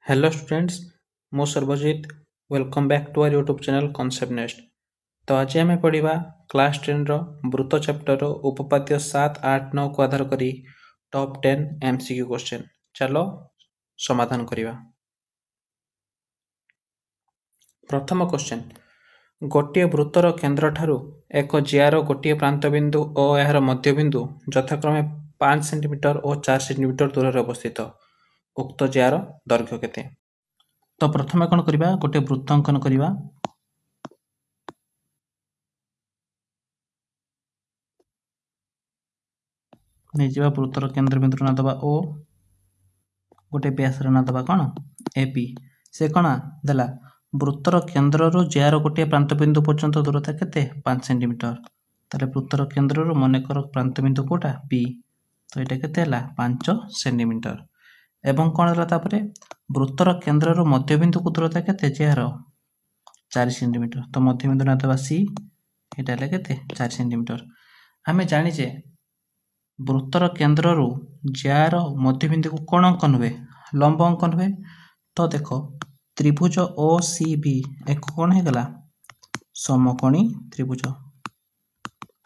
Hello students मु Sarbajit welcome back to our YouTube channel Concept Nest. तो आज आम पढ़ा क्लास 10 रो वृत्त चैप्टर उपपाद्य 7, 8, 9 को आधार करी टॉप 10 एमसीक्यू क्वेश्चन। चलो समाधान करिवा। प्रथम क्वेश्चन, गोटे वृत्तर केन्द्र ठारू एक जियार गोटे प्रांत बिंदु और यार मध्य बिंदु यथाक्रमे 5 सेंटीमीटर और 4 सेंटीमीटर दूर रे अवस्थित। उक्त जियार दैर्घ्य केते? तो प्रथमे कौन करिबा, गोटे वृत्त अंकन करिबा। निजिबा वृत्तर केंद्र बिंदु ना दबा ओ, गोटे व्यास ना दबा कौन एपी। से कौन देला वृत्तर केंद्र रु ज्यार गोटे प्रांत बिंदु पर्यंत दूरता केते 5 सेंटीमीटर। ताले वृत्तर केंद्र रु मन कर प्रांत बिंदु कोटा बी, तो एटा केते हला 5 सेंटीमीटर। एवं कौन हला तापरे वृत्तर केंद्र रु मध्य बिंदु को दूरता केते ज्यार 4 सेंटीमीटर। तो मध्य बिंदु ना दबा सी, एटा हला केते 4 सेंटीमीटर। आमे जानि जे वृत्तर केंद्र रु ज्यार मध्य बिंदु को कौन अंकन हुए, लंब अंकन हुए। तो देखो त्रिभुज ओ सी बी एक कौन है गला समकोणी त्रिभुज।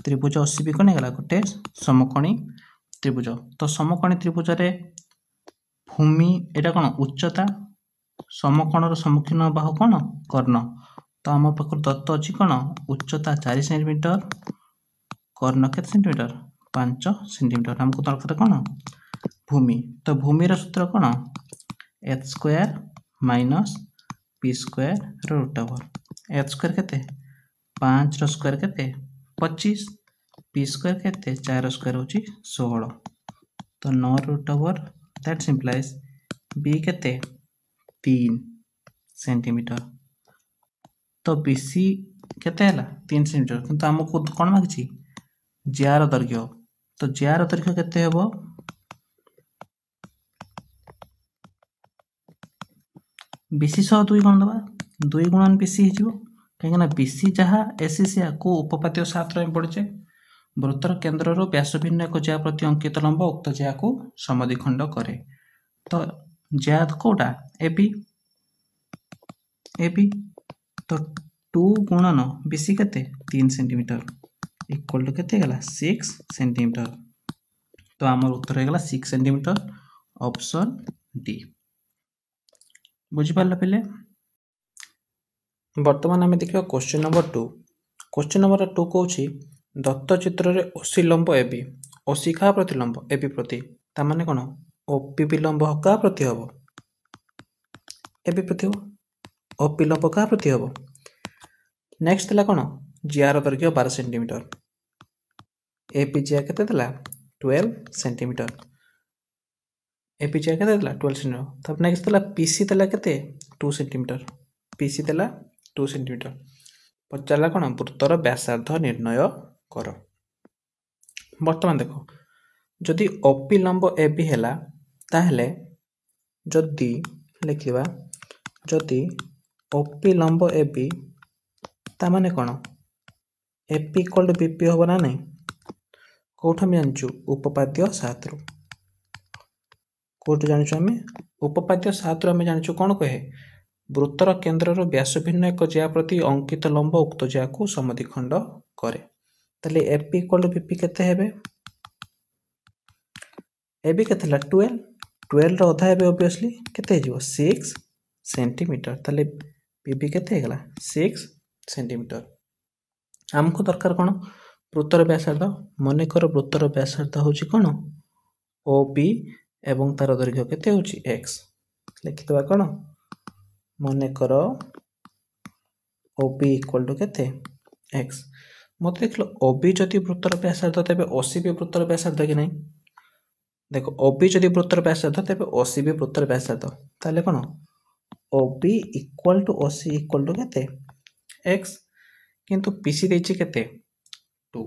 त्रिभुज ओ सी बी कौन है गला गोटे समकोणी त्रिभुज। तो समकोणी त्रिभुज रे भूमि एटा कौन उच्चता, समकोणर सम्मुखीन बाहु कौन कर्ण। तो आम पाखर दत्त अच्छी कौन उच्चता 4 सेंटीमीटर, कर्ण केते सेंटीमीटर 5 सेंटीमीटर। हमको दरकार कौन भूमि। तो भूमिर सूत्र कौन H square minus P square root over. H square केते 5 रो स्क्वायर केते 25, पी स्क्वायर केते 4 स्क्वायर होची 16। तो 9 रूट ओवर दैट सिंप्लाइज बी केते 3 सेंटीमीटर। तो बीसी केते हला 3 सेंटीमीटर, किंतु हमको कौन मागिची ज्यार दैर्घ्य। तो ज्यार दैर्घ्य केते हेबो बीसी सह 2 गुण दबा, 2 गुणन बीसी हे जिवो। कहीं ना बीसी जहा एसी से को उपपाद्य 7 रे पड़चे। वृत्तर केंद्र रो व्यास भिन्न एक ज्या प्रति अंकित लंब उक्त ज्या को समद्विखंड करे। तो ज्या कोटा एबी, एबी तो 2 गुणन बीसी केते 3 सेंटीमीटर इक्वल टू केते गला 6 सेंटीमीटर। तो आमर उत्तर हो गला 6 सेंटीमीटर, ऑप्शन डी। बुझी पारला पिले। वर्तमान आम देखिए क्वेश्चन नंबर 2। क्वेश्चन नंबर 2 कहूँ दत्त चित्र रे ओसी लंब एबी, ओसी क्या प्रति लंब एबी प्रति, ता माने कौन ओपी लंब क्या प्रति हम एबी प्रति हम, ओपी लंब क्या प्रति हम। नेक्स्ट थला कौन जियार दैर्घ्य 12 सेंटीमीटर, एपी जिया केते देला 12 सेंटीमीटर, एपी जिया केते देला 12 सेंटीमीटर। तब नेक्स्ट थला पीसी देला केते 2 सेंटीमीटर, पीसी देला 2 सेंटीमीटर। पचारा कौन वृत्तर व्यासार्ध निर्णय कर। वर्तमान देखो जदि ओपी लंब एबी हैला ताहले जदि लिखिबा जदि ओपी लंब एबी ता माने कौन एपी इक्वल टू बीपी होबो ना नहीं। कोठ हम जानचु उपपाद्य 7 रु, कोठ जानचु हमें उपपाद्य 7 रु हमें जानचु कौन कहे वृत्तर केंद्र रो व्यास भिन्न एक ज्या प्रति अंकित लंब उक्त ज्या को समद्विखंड करे। ताले एपी इक्वल टू बीपी केते हेबे, एबी केते ला 12, 12 रो अधा हेबे ऑब्वियसली केते हे जिवो 6 सेंटीमीटर। ताले बीबी केते हे गला 6 सेंटीमीटर। हमको दरकार कौन वृत्तर व्यासार्ध। मन कर वृत्तर व्यासार्ध होची कौन ओबी एवं तार दैर्घ्य केते होची एक्स। लिखितबा कौन मन कर ओबी इक्वल टू केते एक्स। मत देखलो ओबी जदि वृत्तर व्यासार्ध तेबे ओसी भी वृत्तर व्यासार्ध कि नहीं। देखो ओबी जदि वृत्तर व्यासार्ध तेबे ओसी भी वृत्तर व्यासार्ध। ताले कौन OB equal to OC equal to केते एक्स। किंतु पीसी देछि केते 2,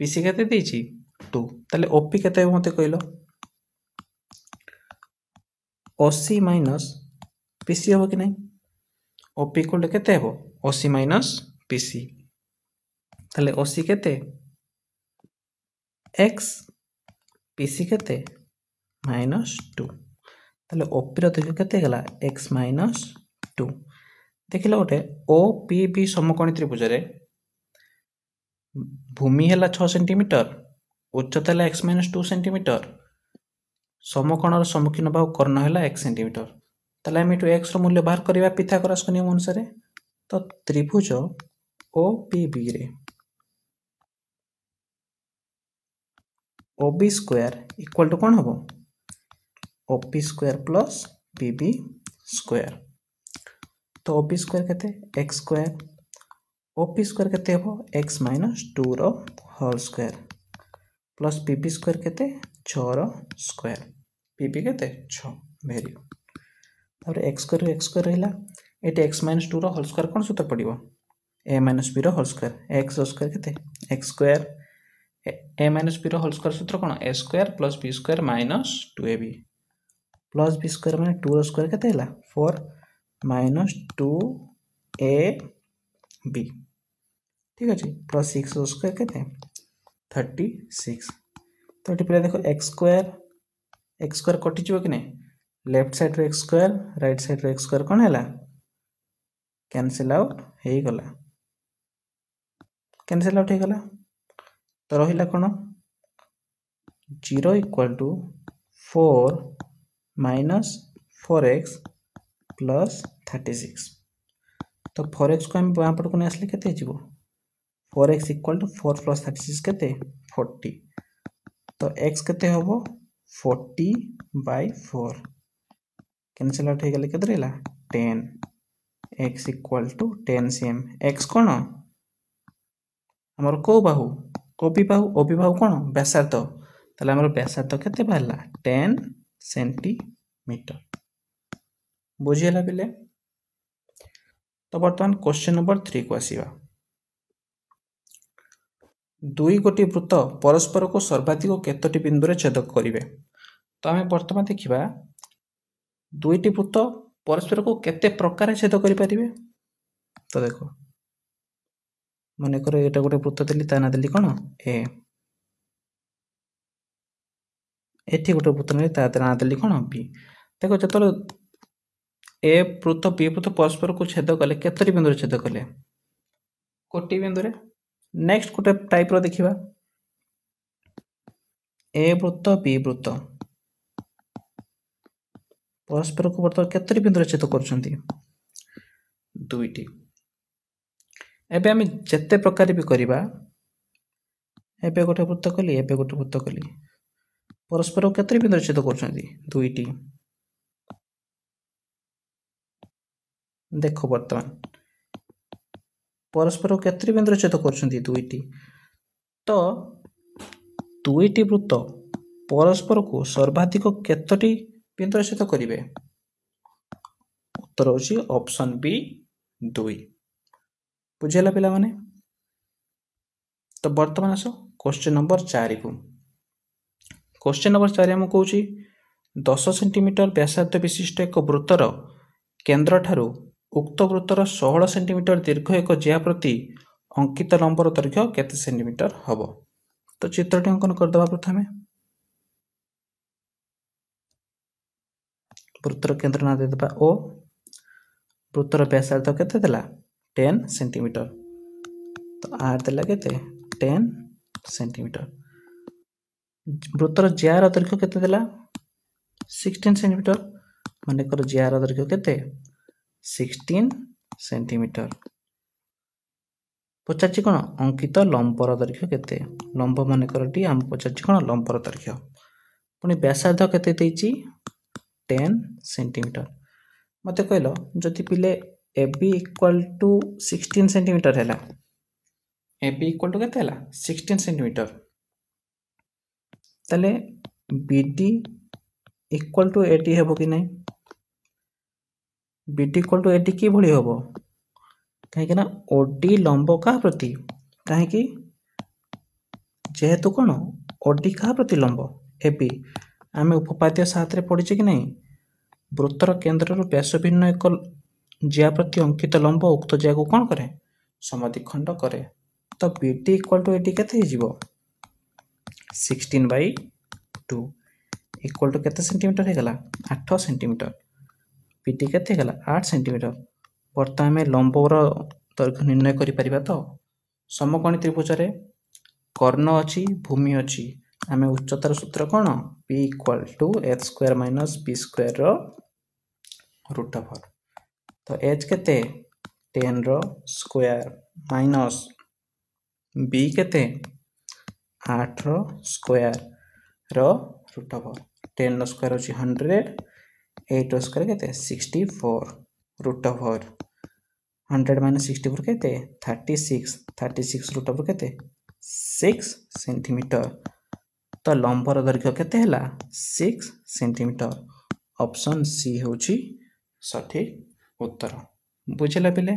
पीसी केते देछि 2। ताले ओपी केते मते कहलो ओसी माइनस पीसी हो कि नहीं। ओपी इक्वल टू केते हो ओसी माइनस पीसी। ताले ओसी केते एक्स, पीसी केते -2। ताले ओपी दैर्घ्य केते गला x - 2 देखिले गोटे ओ पी बी समकोणी त्रिभुज रे भूमि है 6 सेंटीमीटर उच्चता है x - 2 सेंटीमीटर समकोणर सम्मुखीन बाहु कर्ण है 1 सेंटीमीटर ताले आम एटू x मूल्य बाहर करवा पिथागोरस नियम अनुसार तो त्रिभुज ओ पी बी रे O B square equal to कौन हम O P square plus B B square तो ओ पी स्क्वायर केते x square O P square केते हो एक्स - 2 रो whole square plus B B square केते 6 रो स्क्वायर बी बी केते 6 वेरी गुड एक्स स्क्वायर रहिला एटे एक्स - 2 रो होल स्क्वायर कोन सूत्र पड़िबो a - b रो होल स्क्वायर x रो स्क्वायर केते x स्क्वायर a - b रो होल स्क्वायर सूत्र कोन a square plus b square minus 2ab plus b square माने 2 रो स्क्वायर केते हैला 4 - 2ab ठीक अछि प्लस 6 रो स्क्वायर केते 36 तो एटी पे देखो x स्क्वायर कटि जिवो कि नै लेफ्ट साइड रो x स्क्वायर राइट साइड रो x स्क्वायर कोन हैला कैंसिल आउट हे गला कैंसिल आउट हे गला तो रहिला कोन 0 = 4 - 4x प्लस 36 तो 4x को हम बां पट को आसले केते जिवो 4x = 4 + 36 केते 40 तो x केते होबो 40/4 कैंसिल आउट हे गले केते रहला 10 x = 10 cm x कोन हमर को बाहु ओबी बाहु कोन व्यासार्ध ताले हमर व्यासार्ध केते बाहला 10 सेंटीमीटर बुझियला बिले तो वर्तमान क्वेश्चन नंबर 3 को आसीबा दुई गोटी वृत्त परस्पर को सर्वाधिक केतोटी बिंदु रे छेदक करिवे तो आमे वर्तमान देखिबा दुईटी वृत्त परस्पर को केते प्रकार छेद करि परिबे तो देखो माने करो एटा गोटे वृत्त देली ता ना देली कोन ए एठी गोटे वृत्त ने ता ना देली कोन बी देखो जतलो ए वृत्त बी वृत्त परस्पर को छेद कले केतोटी बिंदु रे छेद कले कोटी बिंदु रे नेक्स्ट गोटे टाइप रो देखिबा ए वृत्त बी वृत्त परस्पर को वर्तमान केतोटी बिंदु रे छेद करछंती दुईटी एबे हम जत्ते प्रकार भी करिबा एबे गोटे वृत्त कली एबे गोटे वृत्त कली परस्पर को केतोटी बिंदु रे छेद करछंती दुईटी देखो वर्तमान परस्पर को केतोटी बिंदु रे छेद करछंती दुईटी तो दुईटी वृत्त परस्पर को सर्वाधिक केतोटी बिंदु रे छेद करिवे उत्तर होची ऑप्शन बी 2 बुझेला पिला माने तो वर्तमान आसो क्वेश्चन नंबर 4 को क्वेश्चन नंबर 4 हम कहूची 10 सेंटीमीटर व्यासार्ध विशिष्ट एक वृत्तर केंद्र ठारू उक्त वृत्तर 16 सेंटीमीटर दीर्घ एक ज्याप्रति अंकित लंबर दैर्घ्य केते सेंटीमीटर हबो तो चित्रटी अंकन कर दबा प्रथमे वृत्तर केंद्र ना दे दबा ओ वृत्तर व्यासार्ध केते देला 10 सेंटीमीटर तो आर देला केते 10 सेंटीमीटर वृत्तर ज्यार दैर्घ्य केते देला 16 सेंटीमीटर माने कर ज्यार दैर्घ्य केते 16 सेंटीमीटर पचाची कोन अंकित लंबर दैर्घ्य केते लंब माने कर डी हम पचाची कोन लंबर दैर्घ्य पुनी व्यासार्ध केते देची 10 सेंटीमीटर मते कहलो जति पिले AB = 16 सेंटीमीटर हैला AB = केते हैला 16 सेंटीमीटर तले BD = AD हेबो कि नै BD = AD की भली हेबो काहे कि ना OD लंब का प्रति काहे कि जेहेतु कोन OD का प्रति लंब AB आमे उपपाद्य 7 रे पढिचे कि नै वृत्तर केंद्र रो व्यास भिन्न एक ज्या प्रति अंकित लंब उक्त ज्या को कोन करे समद्विखंड करे तो BD = AD केते हिजिवो 16/2 इक्वल टू केते सेंटीमीटर होगला 8 सेंटीमीटर बीडी केते होगला 8 सेंटीमीटर। बर्तमान आम लंबर दैर्घ्य निर्णय करें तो समकोणी त्रिभुज कर्ण अच्छी भूमि अच्छी आम उच्चतार सूत्र कौन p equal to h square minus b square root over तो h केते 10 रो स्क्वायर माइनस b केते 8 रो स्क्वायर रो रूट ओवर 10 रो स्क्वायर अच्छी 100 8 रो स्क्वायर केते 64 रूट ओवर 100 माइनस 64 केते 36 रूट ओवर केते 6 सेंटीमीटर। तो लंबर दैर्घ्य केते हला 6 सेंटीमीटर। ऑप्शन सी होची सठिक उत्तर। बुझिला पिले।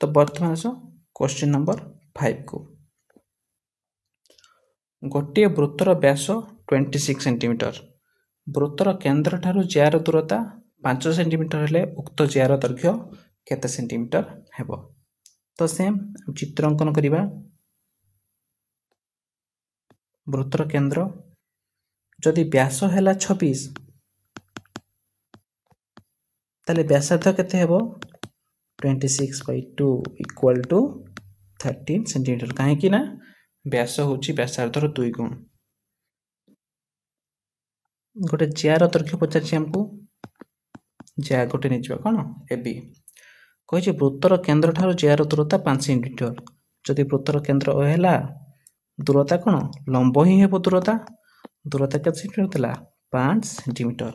तो वर्तमान सो क्वेश्चन नंबर 5 को गोटे वृत्तर व्यास 26 सेंटीमीटर वृत्तर केंद्र ठारू ज्यार दूरता 5 सेंटीमीटर हेले उक्त ज्यार दैर्घ्य केते सेंटीमीटर हेबो। तो सेम चित्र अंकन करिबा वृत्तर केंद्र जदि व्यास हैला 26 ताले व्यासार्ध केते हेबो 26/2 इक्वल टू 13 सेंटीमीटर काहे कि ना व्यास होची व्यासार्धर 2 गुण। गोटे ज्यार दैर्घ्य पचारछि हमको ज्या गोटे नै जिबा कोन एबी कहिछि वृत्तर केंद्र ठारू ज्यार दूरता 5 सेंटीमीटर जदि वृत्तर केंद्र ओ हैला दूरता कोन लंब ही हेबो दूरता केते सेंटीमीटर देला 5 सेंटीमीटर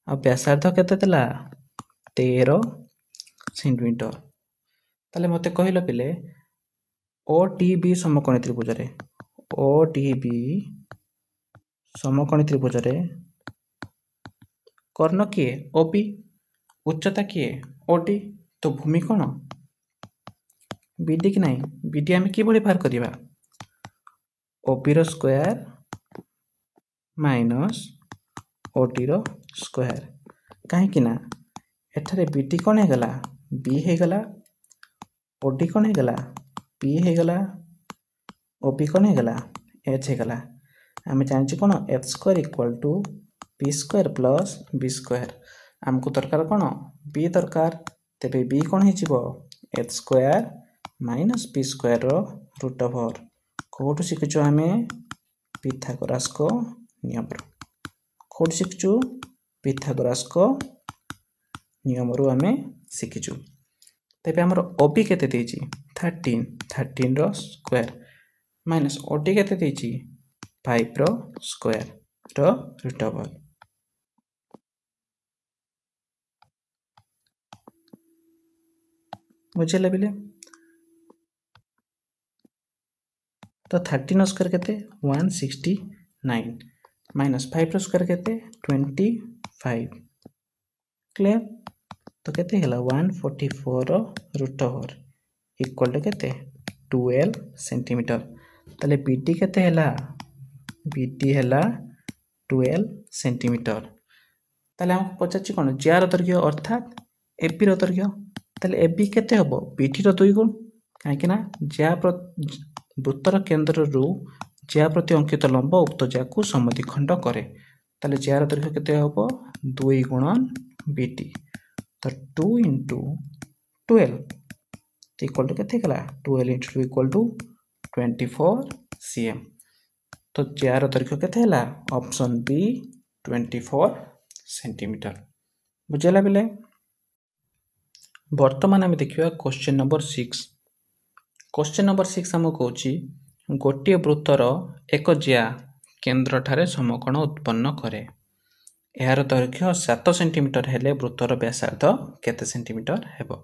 आ व्यासार्ध केते देला 13 सेंटीमीटर। ताले मते कहिलो पिले ओडीबी समकोणी त्रिभुज रे ओडीबी समकोणी त्रिभुज रे कर्ण किए ओबी उच्चता किए ओडी तो भूमि कोन बीडी कि नहीं बीडी आम कि बाहर करवा ओबी रो स्क्वायर माइनस ओडी रो स्क्वायर कहीं ना एठारे बीडी कौन है गला बी है गला ओडी कौन है गला पी है गला ओबी कौन है गला एच है गला आम जानी कौन H square equal to P square plus B square आमको दरकार कौन बी दरकार तेरे बी कौन हो H square minus P square root over कौटू शिखु आम पिथागोरास को नियम कौट शिखु पिथागोरास को नियम रु आम शिखिचु। तेरे आमर ओबी केते देछि 13 रो स्क्वायर माइनस ओडी केते देछि 5 रो स्क्वायर रो रूट ओवर बुझे बिले। तो 13 स्क्वायर केते 169 माइनस 5 रो स्क्वायर केते 25 क्लियर तो केते हला 144 रो रूट ओवर इक्वल टू केते 12 सेंटीमीटर। ताले बीडी केते हला बीडी हला 12 सेंटीमीटर। ताले हमको पचाछि कोन ज्यार दैर्घ्य अर्थात एबी रो दैर्घ्य ताले एबी केते हबो बीडी रो 2 गुण काहे कि ना ज्या वृत्तर केंद्र रु ज्या प्रति अंकित लंब उक्त ज्या को समद्विखंड करे ताले ज्यार दैर्घ्य केते हबो 2 गुणन बीडी तो 2 into 12 इक्वल टू केते गला 12 into 2 इक्वल टू 24 cm। तो ज्यार दैर्घ्य केते हला ऑप्शन बी 24 सेंटीमीटर बुझेला बिले। वर्तमान आम देखिबा क्वेश्चन नंबर 6। क्वेश्चन नंबर 6 हमको कहूँ गोटे वृत्तर एक ज्या केंद्र ठारे समकोण उत्पन्न करे यार दैर्घ्य 7 सेंटीमीटर हेले वृत्तर व्यासार्ध केते सेंटीमीटर हेबो।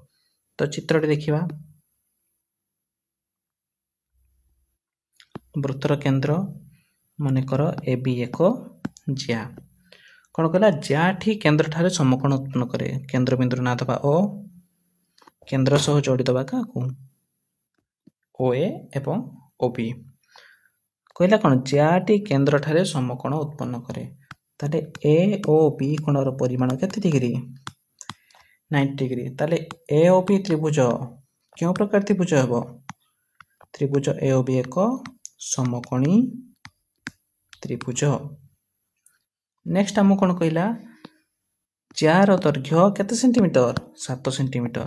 तो चित्रटी देखिबा वृत्तर केंद्र मानेकर ए बी एक ज्या कौन कहला ज्या ठी केंद्र ठारे समकोण उत्पन्न करे केंद्र बिंदु ना दबा ओ केंद्र सह जोड़ी दबा का ओ ए एवं ओ बी कहला कौन ज्या ठी केंद्र ठारे समकोण उत्पन्न करे ताले ए ओ बी कोणर परिमाण केते डिग्री 90 डिग्री ताले ए ओ बी त्रिभुज क्यों प्रकार त्रिभुज हेबो त्रिभुज ए ओ बी एक समकोणी त्रिभुज। नेक्स्ट आम कौन कहला जार दैर्घ्य केते सेंटीमीटर 7 सेंटीमीटर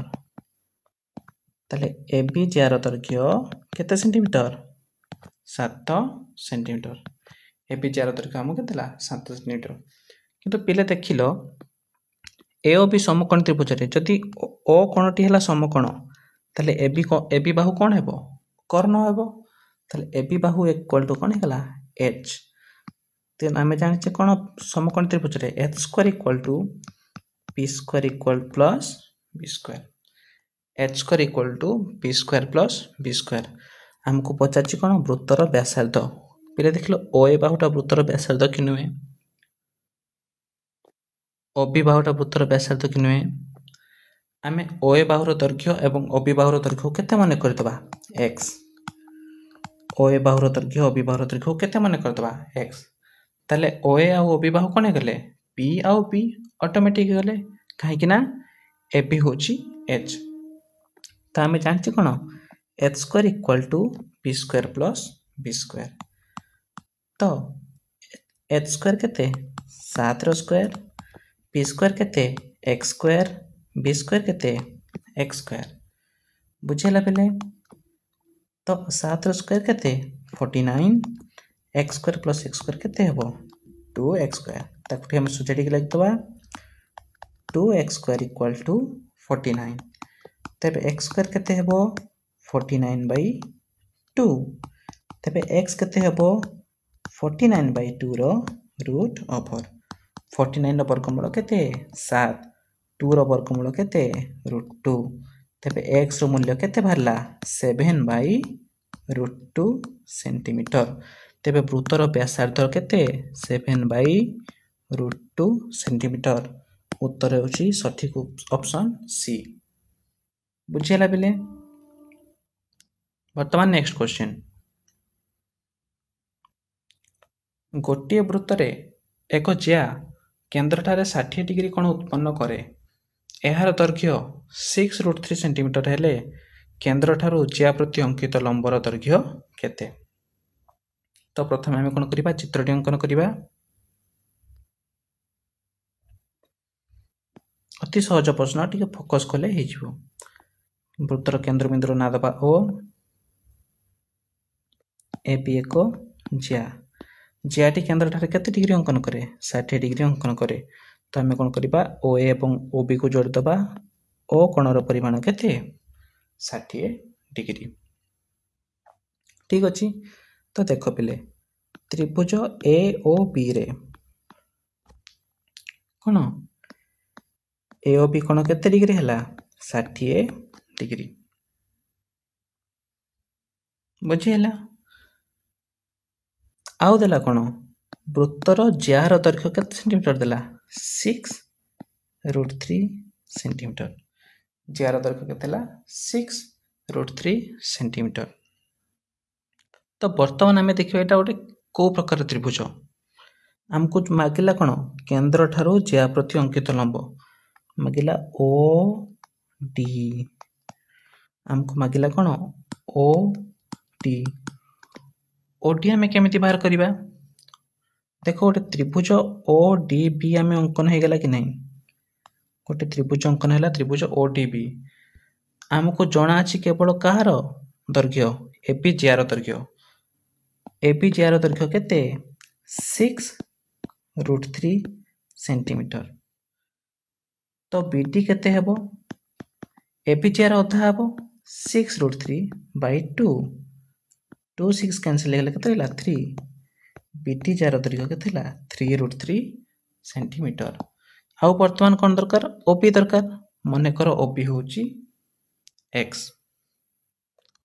ताले ए बी जार दैर्घ्य केते सेंटीमीटर 7 सेंटीमीटर ए बी जार दैर्घ्य आम केते 7 सेंटीमीटर किंतु पिले देखिलो ए ओ बी समकोण त्रिभुज रे जदि ओ कोणटी हला समकोण ताले ए बी बाहु कोन हेबो कर्ण हेबो ताले ए बी बाहु इक्वल टू कोन हेला h तेन आमे जानिचे कोन समकोण त्रिभुज रे h square equal to p square equal plus b square h square equal to p square plus b square हमको पचाछि कोन वृत्तर व्यासार्ध पिले देखिलो ओ ए बाहुटा वृत्तर व्यासार्ध कि नुहे ओ बी बाहुटा वृत्तर व्यासार्ध कि नुहे आमे ओ ए बाहुर दैर्घ्य एवं ओ बी बाहुर दैर्घ्य केते माने करदबा x ओ ए बाहुर दैर्घ्य ओ बी बाहुर दैर्घ्य केते माने करदबा x ताले ओ ए आ ओ बी बाहु कोने गले p आ b ऑटोमेटिक गले काहे कि ना ए बी होची h त आमे जानछि कोन h square equal to p square plus b square तो h स्क्वायर केते 7 रो स्क्वायर p स्क्वायर केते x स्क्वायर b स्क्वायर केते x स्क्वायर बुझेला बेले तो 7 रो स्क्वायर केते 49 x square plus x square केते हेबो 2x स्क्वायर ताकि हम सुजेडी के लिख दबा 2x स्क्वायर इक्वल टू 49 तबे x स्क्वायर केते हेबो 49/2 तबे x केते हेबो 49/2 रो रूट ओवर 49 रो वर्गमूल केते 7 2 रो वर्गमूल केते √2 तबे x रो मूल्य केते भरला 7/√2 सेंटीमीटर तबे वृत्तर व्यासार्ध केते 7/√2 सेंटीमीटर उत्तर होची सठिक ऑप्शन सी बुझेला बेले वर्तमान नेक्स्ट क्वेश्चन गोटे वृत्त रे एक ज्या केंद्र ठारे 60 डिग्री कोण उत्पन्न करे एहार दैर्घ्य 6√3 सेंटीमीटर हेले केंद्र ठारू ज्या प्रति अंकित लंबर दैर्घ्य केते तो प्रथम आमे कोन करिबा चित्रटी अंकन करिबा अति सहज प्रश्न टिके फोकस कले हे जिवो वृत्तर केंद्र बिंदु ना दबा ओ ए बी एक ज्या ज्याटी केंद्र ठारे केते डिग्री अंकन करे 60 डिग्री अंकन करे तो आमे कोन करिबा ओ ए एवं ओ बी को जोड़ दबा ओ कोणर परिमाण केते 60 डिग्री ठीक अछि तो देखो पिले त्रिभुज ए ओ बी रे कोन ए ओ बी कोण केते डिग्री हला 60 डिग्री बुझिला आउ देला कोन वृत्तर ज्यार दैर्घ्य केते सेंटीमीटर देला 6√3 सेंटीमीटर ज्यार दैर्घ्य केतेला 6√3 सेंटीमीटर तो वर्तमान आमे देखियो एटा ओटे को प्रकार त्रिभुज हमको मागिला कोन केंद्र ठारो ज्या प्रति अंकित लंब मागिला ओ डी हमको मागिला कोन ओ डी ओडी हमें केमिति बाहर करिबा देखो गोटे त्रिभुज ओ डी बी हमें अंकन हो गला कि नहीं गोटे त्रिभुज अंकन है त्रिभुज ओ डी बी आमको जना अछि केवल कहार दैर्घ्य ए बी ज्यार दैर्घ्य ए बी ज्यार दैर्घ्य केते 6√3 सेंटीमीटर तो बीडी केते हेबो ए बी ज्यार अधा हेबो 6√3/2 2 6 कैंसिल हेले केते होला 3 बीटी जार दैर्घ्य केते होला 3√3 सेंटीमीटर आउ वर्तमान कोन दरकार ओबी दरकार मने करो ओबी होची x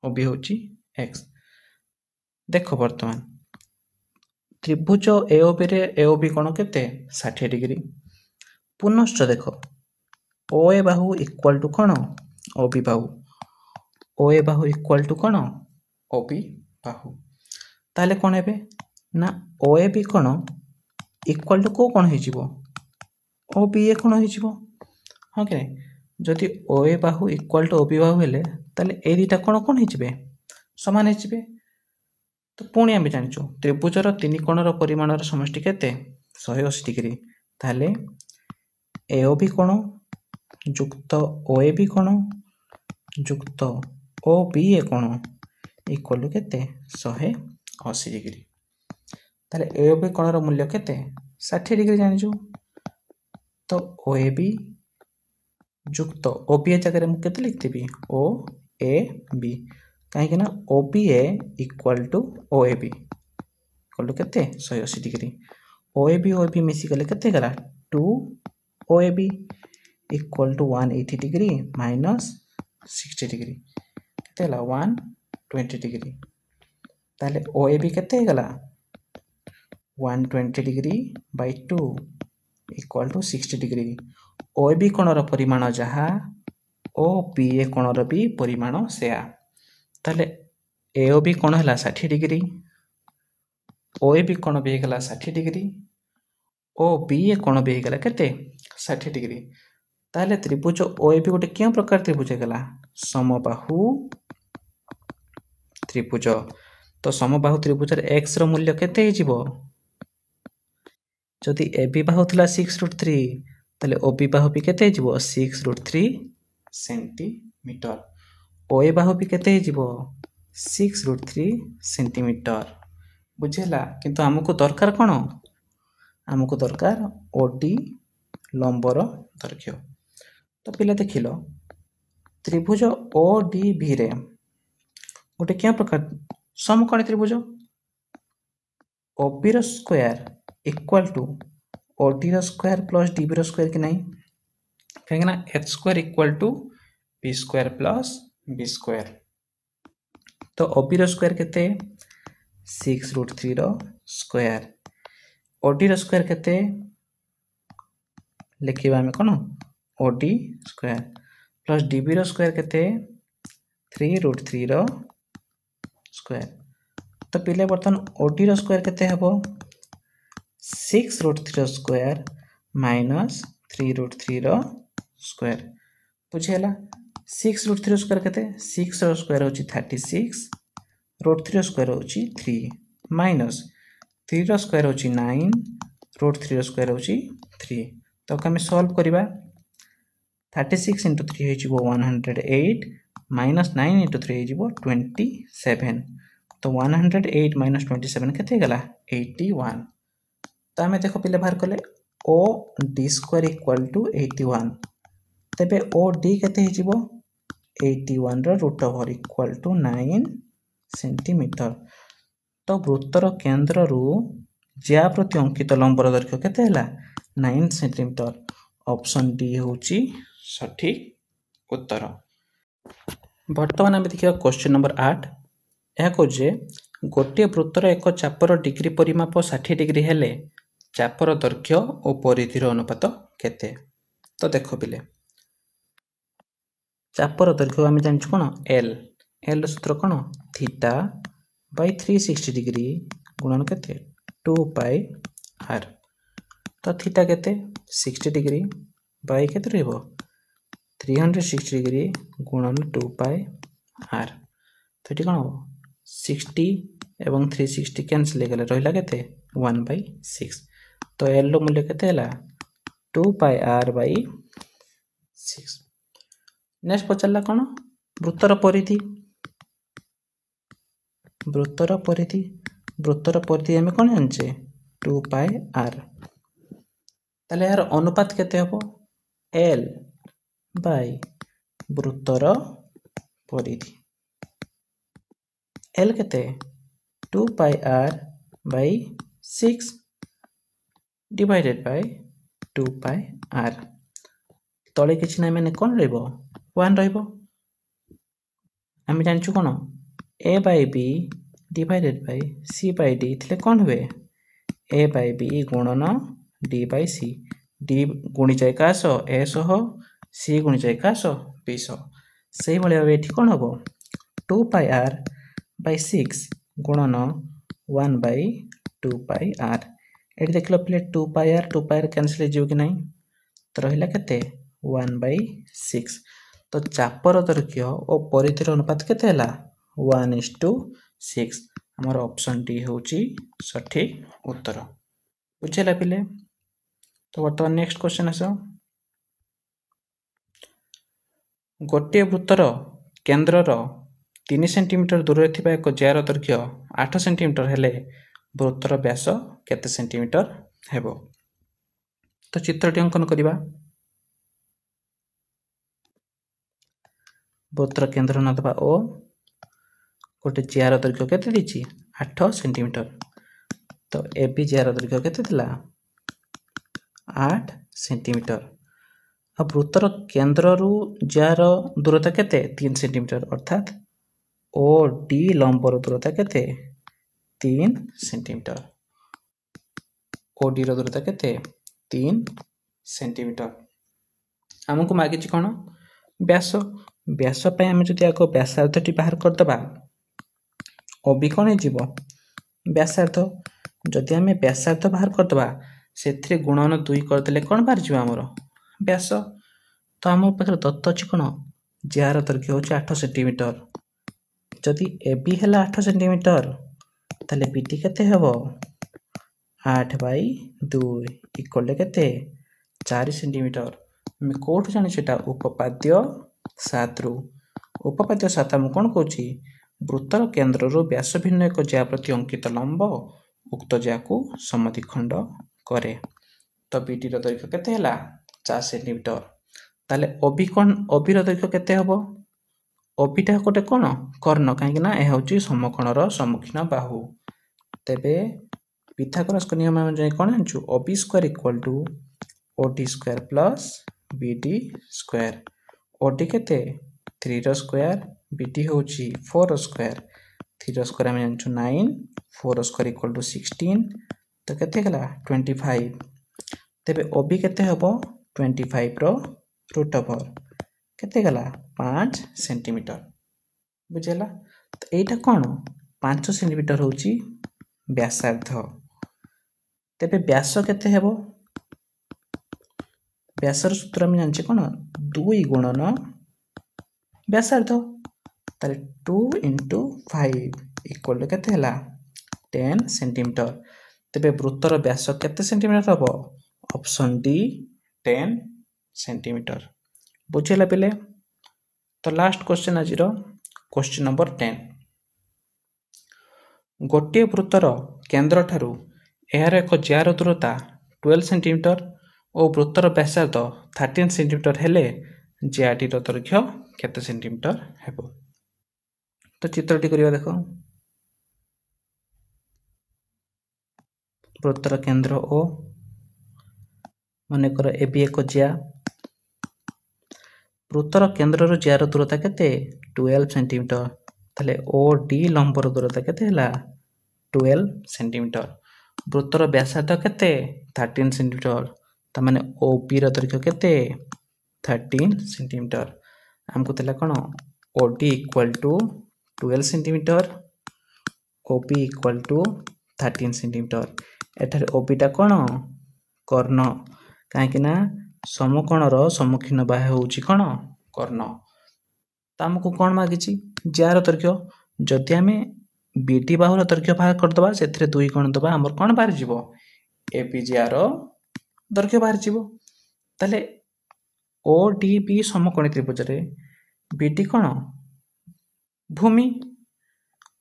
ओबी होची x देखो वर्तमान त्रिभुज एओबी रे एओबी कोन केते 60 डिग्री पुनश्च देखो ओए बाहु इक्वल टू कोन ओबी बाहु ओए बाहु इक्वल टू कोन ओबी बाहु ताले कोन हेबे ना ओए बी कोन इक्वल टू को कोन हे जिवो ओ बी ए कोन हे जिवो हां के जदि ओए बाहु इक्वल टू ओबी बाहु हेले ताले ए दुटा कोन कोन हे जिवे समान हे जिवे तो पुणी आम जाचु त्रिभुजर तीन कोणर परिमाणर समष्टि केते 180 डिग्री ताहले एओबी कोण जुक्त ओएबी कोण जुक्त ओबीए कोण इक्वल टू केते 180 डिग्री ताहले एओबी कोणर मूल्य केते 60 डिग्री जानिछु तो ओएबी जुक्त ओबीए जगह मु केते लिखिबी ओ ए बी कहीं ना OBA equal to OAB equal to केते 180 डिग्री ओएबी ओएबी मिसी गले केते गला 2 OAB equal to 180 degree minus 60 degree केते गला 120 डिग्री ताले ओएबी केते गला 120 degree by 2 equal to 60 degree OAB कोणर परिमाण जहा ओबीए कोणर भी परिमाण सेया ताले एओबी कोण है 60 डिग्री ओएबी कोण भी है 60 डिग्री ओबीए कोण भी है केते 60 डिग्री ताले त्रिभुज ओएबी गोटे क्या प्रकार त्रिभुज है समबाहु त्रिभुज तो समबाहु त्रिभुज एक्स रो मूल्य केते हिजिबो जदि एबी बाहु थला 6√3 ताले ओबी बाहु भी केते हिजिबो 6√3 सेंटीमीटर ओए बाहु भी केते हिजिबो 6√3 सेंटीमीटर बुझेला किंतु हमको दरकार कोन हमको दरकार ओडी लंबर दैर्घ्य तो पिला देखिलो त्रिभुज ओडीबी रे गोटे क्या प्रकार समकोणी त्रिभुज ओबी रो स्क्वायर इक्वल टू ओडी रो स्क्वायर प्लस डीबी रो स्क्वायर कि नहीं कहीं ना H square equal to B square plus B square तो ओबी रो स्क्वायर केते 6√3 रो स्क्वायर ओडी रो स्क्वायर केते लिखिबा हम कोन ओडी स्क्वायर प्लस डीबी रो स्क्वायर केते 3√3 रो स्क्वायर तो पिले बर्तन ओडी रो स्क्वायर केते हबो 6√3 रो स्क्वायर माइनस 3√3 रो स्क्वायर बुझेला 6√3 रो स्क्वायर केते 6 रो स्क्वायर होची 36 √3 रो स्क्वायर होची 3 माइनस 3 रो स्क्वायर होची 9 √3 रो स्क्वायर होची 3 तो हम सॉल्व करिबा 36 into 3 हेजिबो 108 माइनस 9 into 3 हेजिबो 27 तो 108 माइनस 27 केते गला 81 तो हमें देखो पिले बाहर कले O D square equal to 81 तबे ओ डी केते हेजिबो 81 रो root over equal to 9 centimetre तो वृत्तर केंद्र रु ज्या प्रति अंकित लंबर दैर्घ्य केते हला 9 सेंटीमीटर ऑप्शन डी होची सठिक उत्तर वर्तमान आम देखिए क्वेश्चन नंबर 8 यह कहे गोटे वृत्तर एक चापर डिग्री परिमाप 60 डिग्री हेले चापर दैर्घ्य और परिधिर अनुपात केते तो देखो पिले चापर दैर्घ्य आम जानछु कोन एल एल सूत्र कोन थीटा बाय 360 डिग्री गुणन केते 2 पाई आर तो थीटा केते 60 डिग्री बाय केते रहबो 360 डिग्री गुणन 2 पाई आर तो ये कौन हो 60 एवं 360 कैंसिल गले रहिला केते 1/6 तो एल रो मूल्य केते हला 2 पाई आर बाय 6 नेक्स्ट पचला कौन वृत्तर परिधि वृत्तर परिधि हमें कौन जानचे 2 पाई आर ताले यार अनुपात केते हबो एल बाय वृत्तर परिधि एल केते 2 pi R by 6 divided by 2 pi R तले किछि ना माने कोन रहबो 1 रहबो हम जानछु कोन a by b divided by c by d थिले कोन होवे a बाय b गुणन d बाय c d गुणी जाय कास a सह c गुणी जाय कास b सह सेही भले भाबे एठी कोन हबो 2 पाई r बाय 6 गुणन 1 बाय 2 पाई r एठी देखलो प्ले 2 पाई r कैंसिल जियो कि नहीं तो रहिला केते 1 बाय 6 तो चापर दैर्घ्य और परिधिर अनुपात केते हला 1:6 आमर ऑप्शन डी होची सठिक उत्तर। बुझेला पिले। तो बर्तमान नेक्स्ट क्वेश्चन आस। गोटे वृत्तर केन्द्रर 3 सेंटीमीटर दूर थिबा एक जार दैर्घ्य 8 सेंटीमीटर हेले वृत्तर व्यास केते सेंटीमीटर हेबो। तो चित्रटी अंकन करिबा। वृत्तर केन्द्र न दबा ओ गोटे जार दैर्घ्य केते दिछि 8 सेंटीमीटर। तो एबी जार दैर्घ्य केते थिला 8 सेंटीमीटर। अब वृत्तर केन्द्र रु जार दूरता केते 3 सेंटीमीटर अर्थात ओ डी लंबर दूरता केते 3 सेंटीमीटर। ओ डी रो दूरता केते 3 सेंटीमीटर। हमको मागिछि कोन व्यास। व्यास पे हम जदि आको व्यासार्थटी बाहर कर दबा ओबी कोन हे जीवो व्यासार्थ। जदि हम व्यासार्थ बाहर कर दबा सेथिरे गुणन 2 कर देले कोन बाहर जीवो हमरो व्यास। तो हम पाखर दत्त अछि कोन जार दैर्घ्य होछि 8 सेंटीमीटर। जदि एबी हला 8 सेंटीमीटर ताले बीटी केते हेबो 8/2 इक्वल केते 4 सेंटीमीटर। हम कोठ जानि सेटा उपपाद्य 7 रु। उपपाद्य 7 हम कोन कहूछि वृत्तर केन्द्र रु व्यास भिन्न एक ज्या प्रति अंकित लंब उक्त ज्या को समद्विखंड करे। तो बीटी रो दैर्घ्य केते हला 4 सेंटीमीटर। ताले ओबी कोन ओबी रो दैर्घ्य केते हेबो ओबीटा कोटे कोन कर्ण काहे ना ए होछि समकोणर सम्मुखीन बाहु। तेबे पिथागोरस को नियम हम जाय कोन जानछु OB square equal to OD square plus BD square. OD केते 3 रो स्क्वायर बीडी होछि 4 रो स्क्वायर। 3 रो स्क्वायर हम जानछु 9 4 रो स्क्वायर इक्वल टू 16 तो केते गला 25। तेबे ओबी केते हेबो 25 रो रूट ओवर केते गला 5 सेंटीमीटर। बुझेला। तो एटा कोन 5 सेंटीमीटर होछि व्यासार्ध। तेबे व्यास केते हेबो व्यासर सूत्र हम जानछि कोन 2 गुणन व्यासार्ध। ताले 2 * 5 इक्वल केते हला 10 सेंटीमीटर। तेबे वृत्तर व्यास केते सेंटीमीटर हबो ऑप्शन डी 10 सेंटीमीटर। बुझेला पिले। तो लास्ट क्वेश्चन आजिरो क्वेश्चन नंबर 10। गोटे वृत्तर केन्द्र ठारू एहार एक जार दूरता 12 सेंटीमीटर और वृत्तर व्यासार्ध 13 सेंटीमीटर हेले ज्याटी रो दैर्घ्य केते सेंटीमीटर हेबो। तो चित्रटी करिया देखो। वृत्तर केन्द्र ओ माने कर एबी एक ज्या। वृत्तर केन्द्र रु ज्यार दूरता केते 12 सेंटीमीटर। ताले ओ डी लंबर दूरता केते हला 12 सेंटीमीटर। वृत्तर व्यासार्ध केते 13 सेंटीमीटर। ता माने ओबी रो दैर्घ्य केते 13 सेंटीमीटर। हमको तला कोन OD equal to 12 centimetre OB equal to 13 centimetre. एठारे ओबीटा कोन कर्ण काहे ना समकोणर सम्मुखीन बाहु होछि कोन कर्ण। त हमको कोन मागिछि जार दैर्घ्य। जदि हमें बीटी बाहुर दैर्घ्य बाहर कर दबा सेथिरे 2 गुण दबा हमर कोन बाहर जिवो एबी जार दैर्घ्य बाहर जिवो। ताले ओडीबी समकोणी त्रिभुज रे बीटी कोन भूमि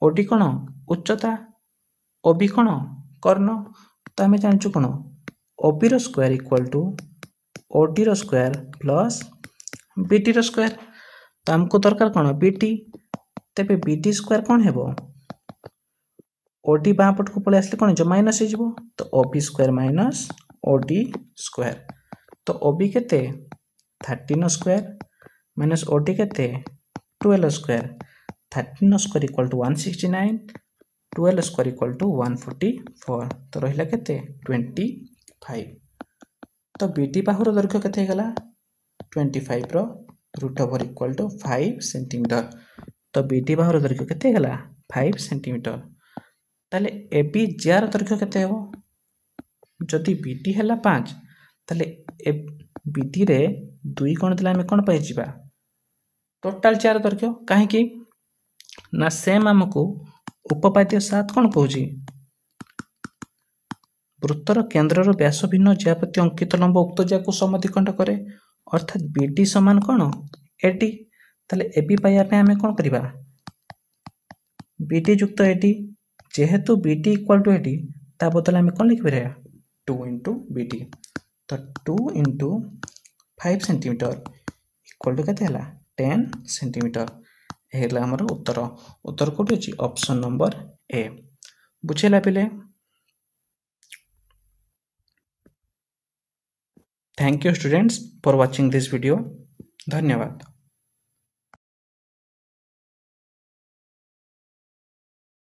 ओडी कोन उच्चता ओबी कोन कर्ण। तो हमें जानछु कोन ओबी रो स्क्वायर इक्वल टू ओडी रो स्क्वायर प्लस बीटी रो स्क्वायर। तो हमको दरकार कोन बीटी। तेबे बीटी स्क्वायर कोन हेबो ओडी बाँ पट को पळे आसले कोन जो माइनस हे जिवो। तो OB square minus OD square. तो ओबी केते 13 स्क्वायर माइनस ओडी केते 12 square. 13 square equal to 169 12 square equal to 144। तो रहिला केते 25। तो बीटी बाहुर दैर्घ्य केते गला 25 रो root over equal to 5 centimetre. तो बीटी बाहुर दैर्घ्य केते गला 5 सेंटीमीटर। ताले एबी जार दैर्घ्य केते हेबो जदि बीटी हला 5 ताले बीटी रे 2 कोन दिला हम कोन पाइ जिबा टोटल जार दैर्घ्य। काहे कि ना सेम हमको उपपाद्य 7 कौन कौच वृत्तर केन्द्रर व्यास भिन्न ज्याप्रति अंकित लंब उक्त ज्या को समद्विखंड करे अर्थात बीडी समान कौन एडी ताले एबी पाइबा पे आमे कौन करिबा बीडी युक्त एडी जेहेतु बीडी इक्वल टू एडी ता बदले आमे कौन लिख परिया 2 into बीडी तो 2 into 5 सेंटीमीटर इक्वल टू केते हला 10 सेंटीमीटर हेला हमर उत्तर उत्तर कोठी अछि ऑप्शन नंबर ए बुझेला पिले thank you students for watching this video धन्यवाद।